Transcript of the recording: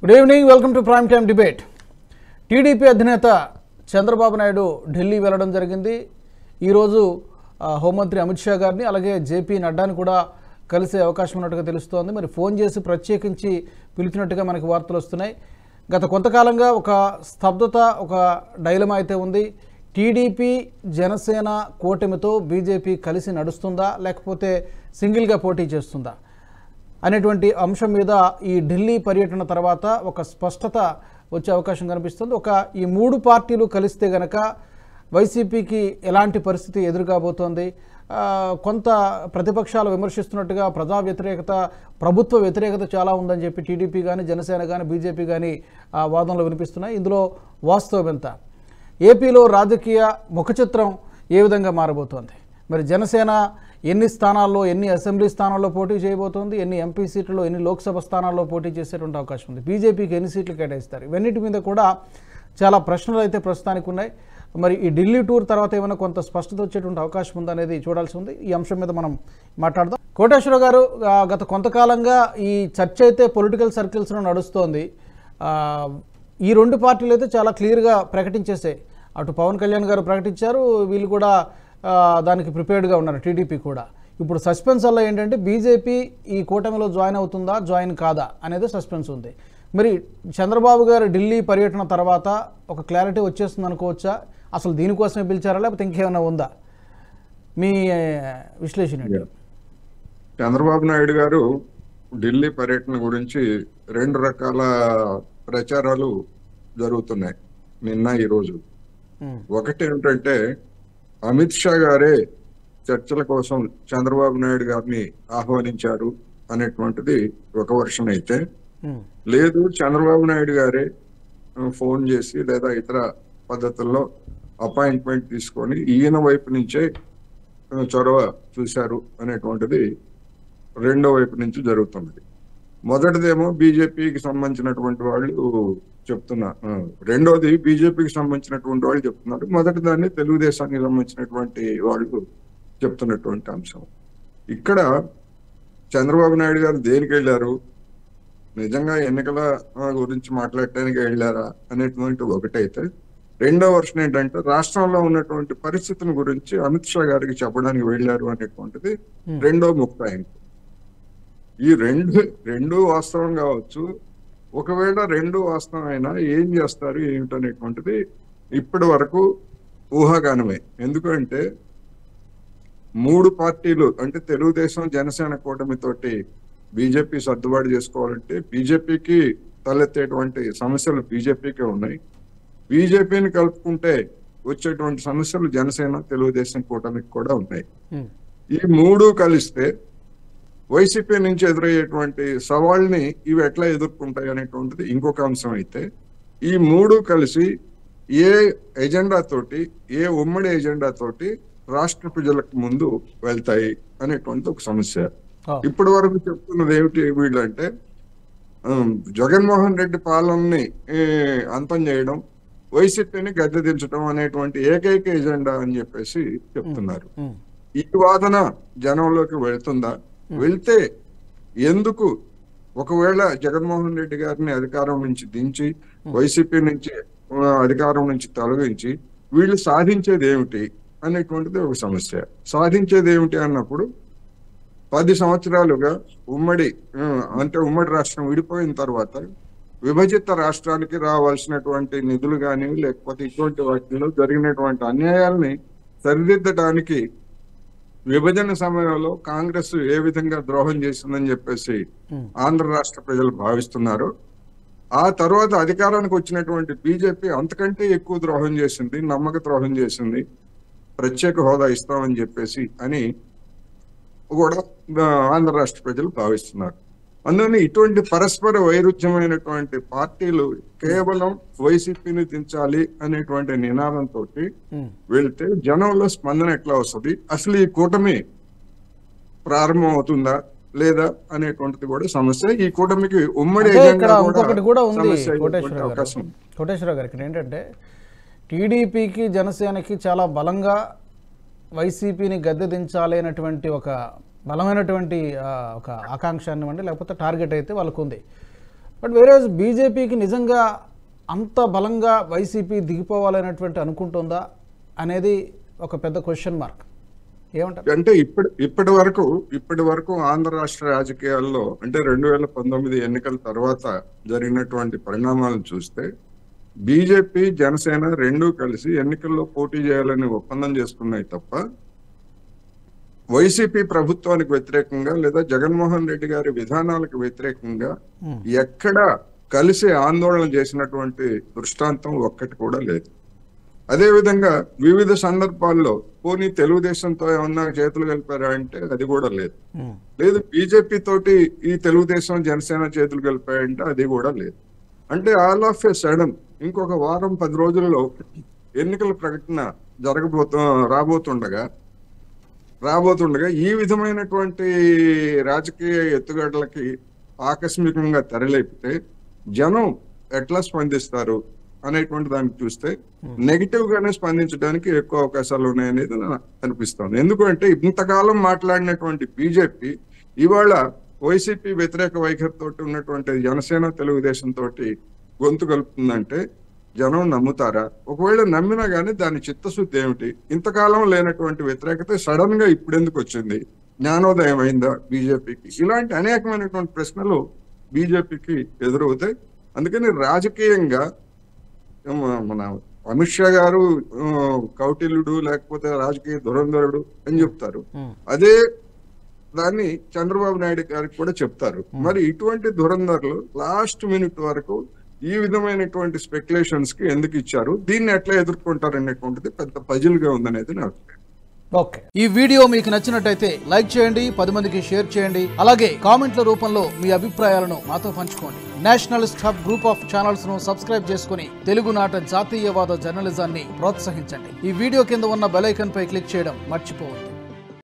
Good evening, welcome to prime time debate. TDP అధినేత చంద్రబాబు నాయుడు ఢిల్లీ వెళ్ళడం జరిగింది. ఈరోజు హోంమంత్రి అమిత్ షా గారిని అలాగే జేపీ నడ్డాని కూడా కలిసే అవకాశం ఉన్నట్టుగా తెలుస్తోంది. మరి ఫోన్ చేసి ప్రత్యేకించి పిలిచినట్టుగా మనకి వార్తలు వస్తున్నాయి. గత కొంతకాలంగా ఒక స్తబ్దత, ఒక డైలమా అయితే ఉంది. టీడీపీ జనసేన కూటమితో బీజేపీ కలిసి నడుస్తుందా లేకపోతే సింగిల్గా పోటీ చేస్తుందా అనేటువంటి అంశం మీద ఈ ఢిల్లీ పర్యటన తర్వాత ఒక స్పష్టత వచ్చే అవకాశం కనిపిస్తుంది. ఈ మూడు పార్టీలు కలిస్తే గనక వైసీపీకి ఎలాంటి పరిస్థితి ఎదురుకాబోతోంది? కొంత ప్రతిపక్షాలు విమర్శిస్తున్నట్టుగా ప్రజా వ్యతిరేకత, ప్రభుత్వ వ్యతిరేకత చాలా ఉందని చెప్పి టీడీపీ కానీ, జనసేన కానీ, బీజేపీ కానీ వాదనలు వినిపిస్తున్నాయి. ఇందులో వాస్తవం ఎంత? ఏపీలో రాజకీయ ముఖచిత్రం ఏ విధంగా మారబోతోంది? మరి జనసేన ఎన్ని స్థానాల్లో, ఎన్ని అసెంబ్లీ స్థానాల్లో పోటీ చేయబోతోంది? ఎన్ని ఎంపీ సీట్లలో, ఎన్ని లోక్సభ స్థానాల్లో పోటీ చేసేటువంటి అవకాశం ఉంది? బీజేపీకి ఎన్ని సీట్లు కేటాయిస్తారు? ఇవన్నిటి మీద కూడా చాలా ప్రశ్నలు అయితే ప్రస్తుతానికి ఉన్నాయి. మరి ఈ ఢిల్లీ టూర్ తర్వాత ఏమైనా కొంత స్పష్టత వచ్చేటువంటి అవకాశం ఉందనేది చూడాల్సి ఉంది. ఈ అంశం మీద మనం మాట్లాడదాం. కోటేశ్వరరావు గారు, గత కొంతకాలంగా ఈ చర్చ అయితే పొలిటికల్ సర్కిల్స్లో నడుస్తోంది. ఈ రెండు పార్టీలు అయితే చాలా క్లియర్గా ప్రకటించేసాయి. అటు పవన్ కళ్యాణ్ గారు ప్రకటించారు, వీళ్ళు కూడా దానికి ప్రిపేర్డ్గా ఉన్నారు, టీడీపీ కూడా. ఇప్పుడు సస్పెన్స్ వల్ల ఏంటంటే బీజేపీ ఈ కూటమిలో జాయిన్ అవుతుందా, జాయిన్ కాదా అనేది సస్పెన్స్ ఉంది. మరి చంద్రబాబు గారు ఢిల్లీ పర్యటన తర్వాత ఒక క్లారిటీ వచ్చేస్తుంది అనుకోవచ్చా? అసలు దీనికోసమే పిలిచారా లేకపోతే ఇంకేమైనా ఉందా? మీ విశ్లేషణ. చంద్రబాబు నాయుడు గారు ఢిల్లీ పర్యటన గురించి రెండు రకాల ప్రచారాలు జరుగుతున్నాయి నిన్న ఈరోజు. ఒకటి ఏమిటంటే అమిత్ షా గారే చర్చల కోసం చంద్రబాబు నాయుడు గారిని ఆహ్వానించారు అనేటువంటిది ఒక వర్షన్ అయితే, లేదు చంద్రబాబు నాయుడు గారే ఫోన్ చేసి లేదా ఇతర పద్ధతుల్లో అపాయింట్మెంట్ తీసుకొని ఈయన వైపు నుంచే చొరవ చూశారు అనేటువంటిది రెండో వైపు నుంచి జరుగుతున్నది. మొదటిదేమో బీజేపీకి సంబంధించినటువంటి వాళ్ళు రెండోది బీజేపీకి సంబంధించినటువంటి వాళ్ళు చెప్తున్నారు. మొదటి దాన్ని తెలుగుదేశానికి సంబంధించినటువంటి వాళ్ళు చెప్తున్నటువంటి అంశం. ఇక్కడ చంద్రబాబు నాయుడు గారు దేనికి వెళ్ళారు, నిజంగా ఎన్నికల గురించి మాట్లాడటానికి వెళ్ళారా అనేటువంటి ఒకటైతే, రెండో వర్షన్ ఏంటంటే రాష్ట్రంలో ఉన్నటువంటి పరిస్థితుల గురించి అమిత్ షా గారికి చెప్పడానికి వెళ్ళారు అనేటువంటిది రెండో ముక్తాయింపు. ఈ రెండు వాస్తవం కావచ్చు. ఒకవేళ రెండు వాస్తవం అయినా ఏం చేస్తారు ఏమిటనేటువంటిది ఇప్పటి వరకు ఊహాగానమే. ఎందుకంటే మూడు పార్టీలు అంటే తెలుగుదేశం, జనసేన కూటమితోటి బీజేపీ సర్దుబాటు చేసుకోవాలంటే బీజేపీకి తలెత్తేటువంటి సమస్యలు బీజేపీకే ఉన్నాయి. బీజేపీని కలుపుకుంటే వచ్చేటువంటి సమస్యలు జనసేన, తెలుగుదేశం కూటమికి కూడా ఉన్నాయి. ఈ మూడు కలిస్తే వైసీపీ నుంచి ఎదురయ్యేటువంటి సవాళ్ళని ఇవి ఎట్లా ఎదుర్కొంటాయి అనేటువంటిది ఇంకొక అంశం అయితే, ఈ మూడు కలిసి ఏ ఎజెండా తోటి, ఏ ఉమ్మడి ఎజెండా తోటి రాష్ట్ర ప్రజలకు ముందు వెళ్తాయి అనేటువంటి ఒక సమస్య. ఇప్పటి వరకు చెప్తున్నది ఏమిటి వీళ్ళంటే, జగన్మోహన్ రెడ్డి పాలనని అంతం చేయడం, వైసీపీని గద్దె దించడం అనేటువంటి ఏకైక ఎజెండా అని చెప్పేసి చెప్తున్నారు. ఈ వాదన జనంలోకి వెళ్తుందా? వెళ్తే ఎందుకు? ఒకవేళ జగన్మోహన్ రెడ్డి గారిని అధికారం నుంచి దించి వైసీపీ నుంచి అధికారం నుంచి తొలగించి వీళ్ళు సాధించేది ఏమిటి అనేటువంటిది ఒక సమస్య. సాధించేది ఏమిటి అన్నప్పుడు 10 సంవత్సరాలుగా ఉమ్మడి రాష్ట్రం విడిపోయిన తర్వాత విభజిత రాష్ట్రానికి రావాల్సినటువంటి నిధులు కానీ లేకపోతే ఇటువంటి వాటిలో జరిగినటువంటి అన్యాయాల్ని సరిదిద్దడానికి విభజన సమయంలో కాంగ్రెస్ ఏ విధంగా ద్రోహం చేసిందని చెప్పేసి ఆంధ్ర రాష్ట్ర ప్రజలు భావిస్తున్నారు. ఆ తర్వాత అధికారానికి వచ్చినటువంటి బీజేపీ అంతకంటే ఎక్కువ ద్రోహం చేసింది, నమ్మక ద్రోహం చేసింది, ప్రత్యేక హోదా ఇస్తామని చెప్పేసి అని కూడా ఆంధ్ర రాష్ట్ర ప్రజలు భావిస్తున్నారు. అందుకని ఇటువంటి పరస్పర వైరుధ్యమైనటువంటి పార్టీలు కేవలం వైసీపీని దించాలి అనేటువంటి నినాదంతో వెళ్తే జనంలో స్పందన ఎట్లా వస్తుంది, అసలు ఈ కూటమి ప్రారంభం అవుతుందా లేదా అనేటువంటిది కూడా సమస్య. ఈ కూటమికి ఉమ్మడి కోటేశ్వరరావు గారు, ఇక్కడ ఏంటంటే టీడీపీకి, జనసేనకి చాలా బలంగా వైసీపీని గద్దె దించాలి అనేటువంటి ఒక బలమైనటువంటి ఒక ఆకాంక్ష అనివ్వండి లేకపోతే టార్గెట్ అయితే వాళ్ళకు ఉంది. బట్ వేరే బీజేపీకి నిజంగా అంత బలంగా వైసీపీ దిగిపోవాలనేటువంటి అనుకుంటుందా అనేది ఒక పెద్ద క్వశ్చన్ మార్క్. ఏమంటారు? అంటే ఇప్పటి వరకు ఆంధ్ర రాష్ట్ర రాజకీయాల్లో అంటే 2019 ఎన్నికల తర్వాత జరిగినటువంటి పరిణామాలను చూస్తే బీజేపీ జనసేన రెండూ కలిసి ఎన్నికల్లో పోటీ చేయాలని ఒప్పందం చేసుకున్నాయి తప్ప వైసీపీ ప్రభుత్వానికి వ్యతిరేకంగా లేదా జగన్మోహన్ రెడ్డి గారి విధానాలకు వ్యతిరేకంగా ఎక్కడ కలిసి ఆందోళన చేసినటువంటి దృష్టాంతం ఒక్కటి కూడా లేదు. అదేవిధంగా వివిధ సందర్భాల్లో పోనీ తెలుగుదేశంతో ఏమన్నా చేతులు కలిపారా అంటే అది కూడా లేదు. బీజేపీ తోటి ఈ తెలుగుదేశం జనసేన చేతులు కలిపాయంటే అది కూడా లేదు. అంటే ఆల్ ఆఫ్ ఎ సడన్ ఇంకొక వారం 10 రోజుల్లో ఎన్నికల ప్రకటన రాబోతుండగా ఈ విధమైనటువంటి రాజకీయ ఎత్తుగడలకి ఆకస్మికంగా తెరలేపితే జనం ఎట్లా స్పందిస్తారు అనేటువంటి దాన్ని చూస్తే నెగిటివ్ గానే స్పందించడానికి ఎక్కువ అవకాశాలు ఉన్నాయనేది నాకు అనిపిస్తుంది. ఎందుకంటే ఇంతకాలం మాట్లాడినటువంటి బీజేపీ ఇవాళ వైసీపీ వ్యతిరేక వైఖరితో ఉన్నటువంటి జనసేన తెలుగుదేశం తోటి గొంతు కలుపుతుందంటే జనం నమ్ముతారా? ఒకవేళ నమ్మినా గానీ దాని చిత్తశుద్ధి ఏమిటి? ఇంతకాలం లేనటువంటి వ్యతిరేకత సడన్ గా ఇప్పుడెందుకు వచ్చింది? జ్ఞానోదయం అయిందా బీజేపీకి? ఇలాంటి అనేకమైనటువంటి ప్రశ్నలు బీజేపీకి ఎదురవుతాయి. అందుకని రాజకీయంగా మన అమిత్ షా గారు కౌటిల్యుడు లేకపోతే రాజకీయ దురంధరుడు అని చెప్తారు. అదే దాన్ని చంద్రబాబు నాయుడు గారికి కూడా చెప్తారు. మరి ఇటువంటి దురంధరులు లాస్ట్ మినిట్ వరకు ఈ విధమైనటువంటి స్పెక్యులేషన్స్ కి ఎందుకు ఇచ్చారు? దీన్ని ఎట్లా ఎదుర్కొంటారు అనేటువంటిది పెద్ద పజిల్ గా ఉందనేది నా అభిప్రాయం. ఓకే, ఈ వీడియో మీకు నచ్చినట్టయితే లైక్ చేయండి, 10 మందికి షేర్ చేయండి, అలాగే కామెంట్ల రూపంలో మీ అభిప్రాయాలను మాతో పంచుకోండి. Nationalist hub group of channels ను సబ్స్క్రైబ్ చేసుకుని తెలుగునాట జాతీయవాద జర్నలిజాన్ని ప్రోత్సహించండి. ఈ వీడియో కింద ఉన్న బెల్ ఐకాన్ పై క్లిక్ చేయడం మర్చిపోవద్దు.